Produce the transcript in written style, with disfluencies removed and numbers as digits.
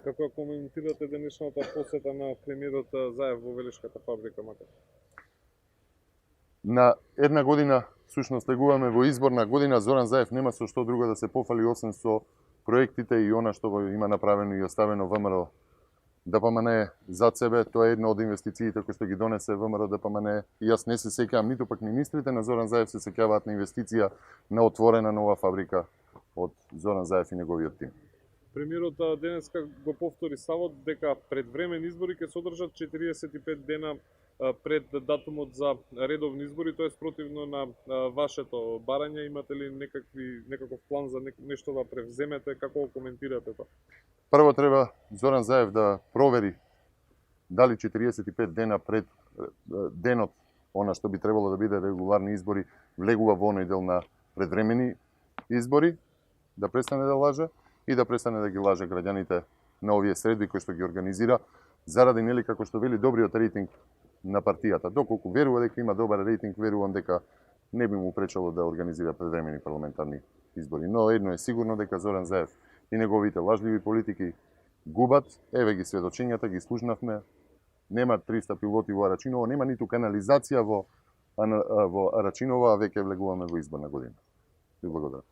Како ја коментирате денешната посета на премиерот Заев во Велешката фабрика Макар? На една година, всушност легуваме во изборна година, Зоран Заев нема со што друго да се пофали освен со проектите и она што го има направено и оставено ВМРО ДПМН зад себе. Тоа е една од инвестициите кои што ги донесе ВМРО ДПМН. И јас не се сеќавам, ниту пак министрите на Зоран Заев се сеќаваат на инвестиција на отворена нова фабрика од Зоран Заев и неговиот тим. Премиерот денеска го повтори ставот дека предвремени избори ќе се одржат 45 дена пред датумот за редовни избори, тоа е спротивно на вашето барање. Имате ли некаков план за нешто да превземете? Како го коментирате тоа? Прво треба Зоран Заев да провери дали 45 дена пред денот, она што би требало да биде регуларни избори, влегува во оној дел на предвремени избори, да престане да лаже и да престане да ги лаже граѓаните на овие средби кои што ги организира, заради нели како што вели добриот рейтинг на партијата. Доколку верува дека има добар рейтинг, верувам дека не би му пречело да организира предвремени парламентарни избори. Но едно е сигурно дека Зоран Заев и неговите лажливи политики губат. Еве ги сведочењата, ги слушнавме. Нема 300 пилоти во Арачиново, нема ниту канализација во Арачиново, а веќе влегуваме во изборна година. Ви благодарам.